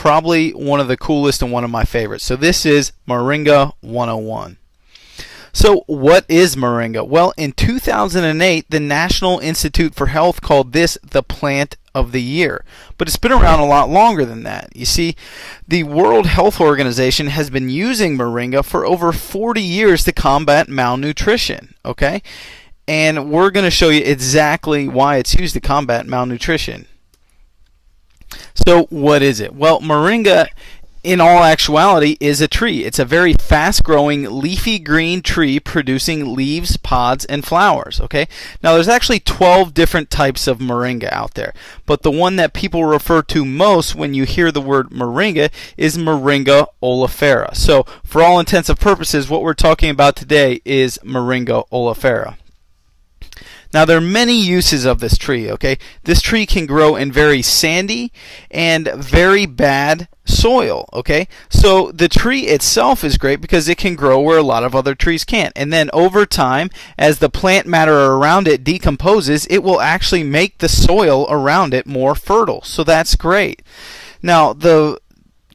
probably one of the coolest and one of my favorites. So this is Moringga 101. So what is Moringga? Well, in 2008, the National Institute for Health called this the plant of the year. But it's been around a lot longer than that. You see, the World Health Organization has been using Moringga for over 40 years to combat malnutrition, okay? And we're going to show you exactly why it's used to combat malnutrition. So what is it? Well, Moringga, in all actuality, is a tree. It's a very fast-growing, leafy green tree producing leaves, pods, and flowers. Okay. Now, there's actually 12 different types of Moringga out there, but the one that people refer to most when you hear the word Moringga is Moringga oleifera. So, for all intents and purposes, what we're talking about today is Moringga oleifera. Now, there are many uses of this tree, okay? This tree can grow in very sandy and very bad soil, okay? So the tree itself is great because it can grow where a lot of other trees can't. And then over time, as the plant matter around it decomposes, it will actually make the soil around it more fertile. So that's great. Now, the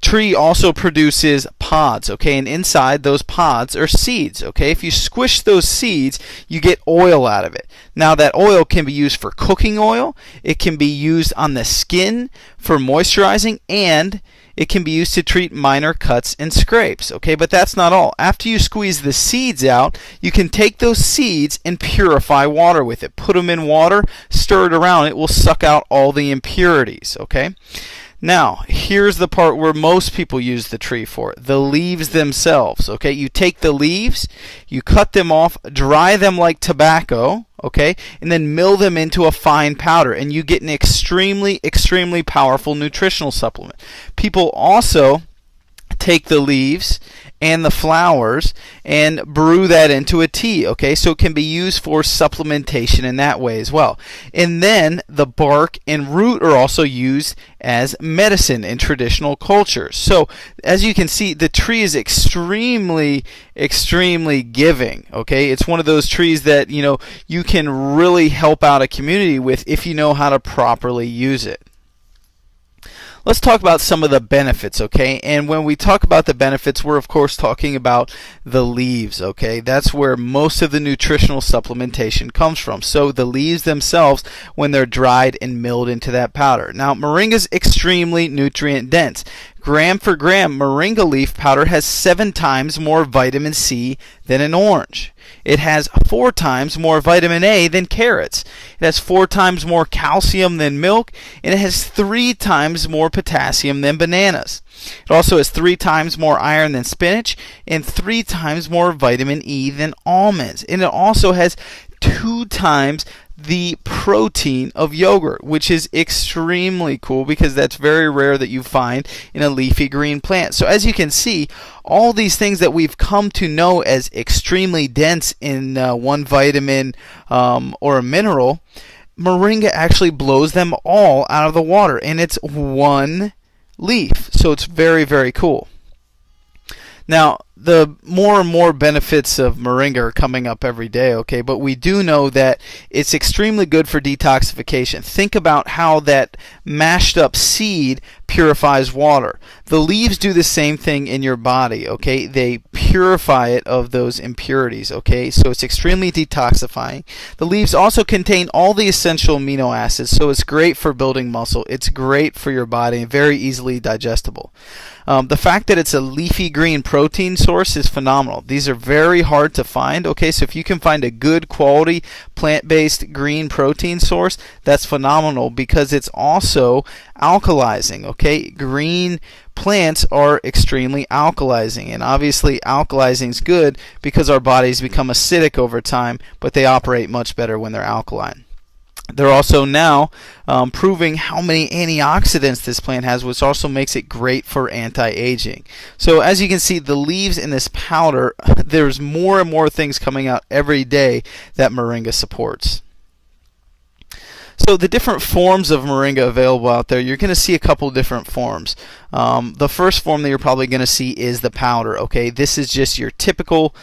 tree also produces pods, okay, and inside those pods are seeds, okay. If you squish those seeds, you get oil out of it. Now, that oil can be used for cooking oil, it can be used on the skin for moisturizing, and it can be used to treat minor cuts and scrapes, okay. But that's not all. After you squeeze the seeds out, you can take those seeds and purify water with it. Put them in water, stir it around, it will suck out all the impurities, okay. Now, here's the part where most people use the tree for, the leaves themselves, okay? You take the leaves, you cut them off, dry them like tobacco, okay? And then mill them into a fine powder, and you get an extremely, extremely powerful nutritional supplement. People also take the leaves and the flowers and brew that into a tea, okay? So it can be used for supplementation in that way as well. And then the bark and root are also used as medicine in traditional cultures. So as you can see, the tree is extremely, extremely giving, okay? It's one of those trees that, you know, you can really help out a community with if you know how to properly use it. Let's talk about some of the benefits, okay? And when we talk about the benefits, we're of course talking about the leaves, okay? That's where most of the nutritional supplementation comes from. So the leaves themselves, when they're dried and milled into that powder. Now, Moringga is extremely nutrient dense. Gram for gram, Moringga leaf powder has 7 times more vitamin C than an orange. It has 4 times more vitamin A than carrots. It has 4 times more calcium than milk, and it has 3 times more potassium than bananas. It also has 3 times more iron than spinach, and 3 times more vitamin E than almonds. And it also has 2 times the protein of yogurt, which is extremely cool because that's very rare that you find in a leafy green plant. So as you can see, all these things that we've come to know as extremely dense in one vitamin or a mineral, Moringga actually blows them all out of the water, and it's one leaf. So it's very, very cool. Now, the more and more benefits of Moringga are coming up every day, okay? But we do know that it's extremely good for detoxification. Think about how that mashed up seed purifies water. The leaves do the same thing in your body, okay? They purify it of those impurities, okay? So it's extremely detoxifying. The leaves also contain all the essential amino acids, so it's great for building muscle. It's great for your body and very easily digestible. The fact that it's a leafy green protein source is phenomenal. These are very hard to find, okay? So if you can find a good quality plant-based green protein source, that's phenomenal because it's also alkalizing, okay? Green plants are extremely alkalizing, and obviously alkalizing is good because our bodies become acidic over time, but they operate much better when they're alkaline. They're also now proving how many antioxidants this plant has, which also makes it great for anti-aging. So as you can see, the leaves in this powder, there's more and more things coming out every day that Moringga supports. So the different forms of Moringga available out there, you're going to see a couple different forms. The first form that you're probably going to see is the powder, okay? This is just your typical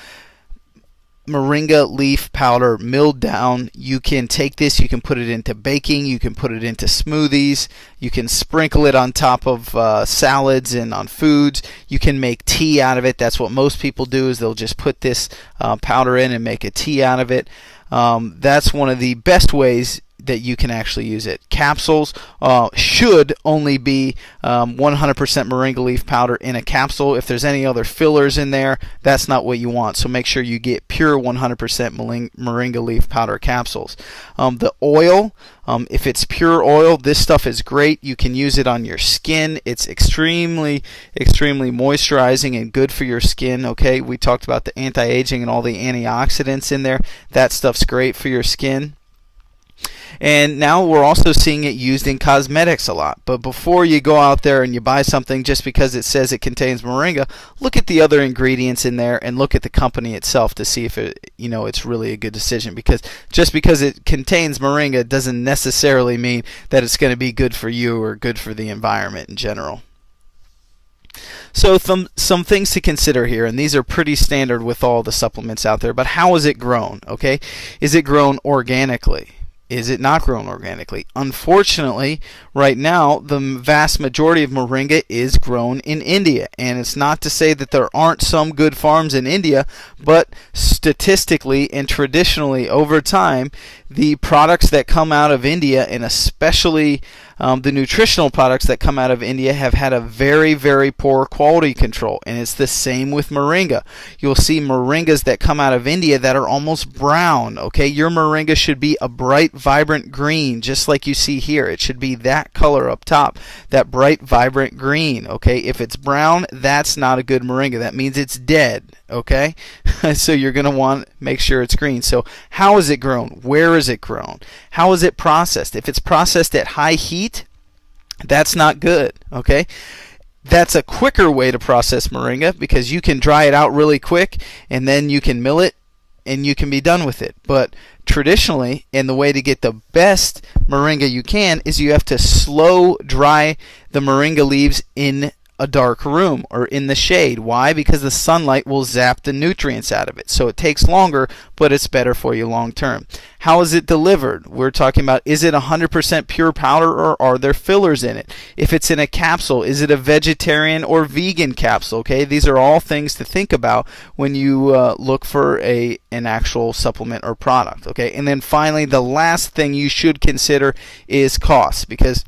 moringa leaf powder milled down. You can take this, you can put it into baking, you can put it into smoothies, you can sprinkle it on top of salads and on foods. You can make tea out of it. That's what most people do, is they'll just put this powder in and make a tea out of it. That's one of the best ways that you can actually use it. Capsules should only be 100% moringa leaf powder in a capsule. If there's any other fillers in there, that's not what you want. So make sure you get pure 100% moringa leaf powder capsules. The oil, if it's pure oil, this stuff is great. You can use it on your skin. It's extremely moisturizing and good for your skin. Okay, we talked about the anti-aging and all the antioxidants in there. That stuff's great for your skin. And now we're also seeing it used in cosmetics a lot. But before you go out there and you buy something just because it says it contains moringa, look at the other ingredients in there and look at the company itself to see if it's really a good decision. Because just because it contains moringa doesn't necessarily mean that it's going to be good for you or good for the environment in general. So some things to consider here, and these are pretty standard with all the supplements out there. But how is it grown? Okay, is it grown organically? Is it not grown organically? Unfortunately, right now, the vast majority of moringa is grown in India. And it's not to say that there aren't some good farms in India, but statistically and traditionally over time, the products that come out of India, and especially the nutritional products that come out of India, have had a very poor quality control. And it's the same with moringa. You'll see moringas that come out of India that are almost brown. Okay, your moringa should be a bright, vibrant green, just like you see here. It should be that color up top, that bright, vibrant green. Okay, if it's brown, that's not a good moringa. That means it's dead. Okay, so you're going to want to make sure it's green. So how is it grown? Where is it grown? How is it processed? If it's processed at high heat, that's not good. Okay, that's a quicker way to process moringa, because you can dry it out really quick and then you can mill it and you can be done with it. But traditionally, and the way to get the best moringa you can, is you have to slow dry the moringa leaves in a dark room or in the shade. Why? Because the sunlight will zap the nutrients out of it. So it takes longer, but it's better for you long term. How is it delivered? We're talking about, is it 100% pure powder, or are there fillers in it? If it's in a capsule, is it a vegetarian or vegan capsule? Okay, these are all things to think about when you look for an actual supplement or product. Okay, and then finally, the last thing you should consider is cost, because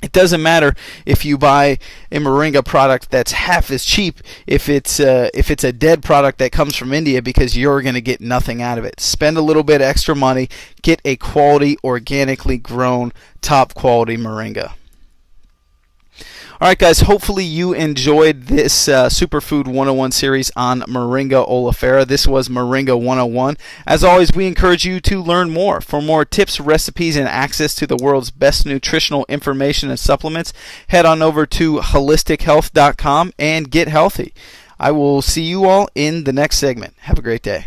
it doesn't matter if you buy a moringa product that's half as cheap if it's a dead product that comes from India, because you're going to get nothing out of it. Spend a little bit extra money, get a quality, organically grown, top quality moringa. Alright guys, hopefully you enjoyed this Superfood 101 series on Moringa oleifera. This was Moringa 101. As always, we encourage you to learn more. For more tips, recipes, and access to the world's best nutritional information and supplements, head on over to holistichealth.com and get healthy. I will see you all in the next segment. Have a great day.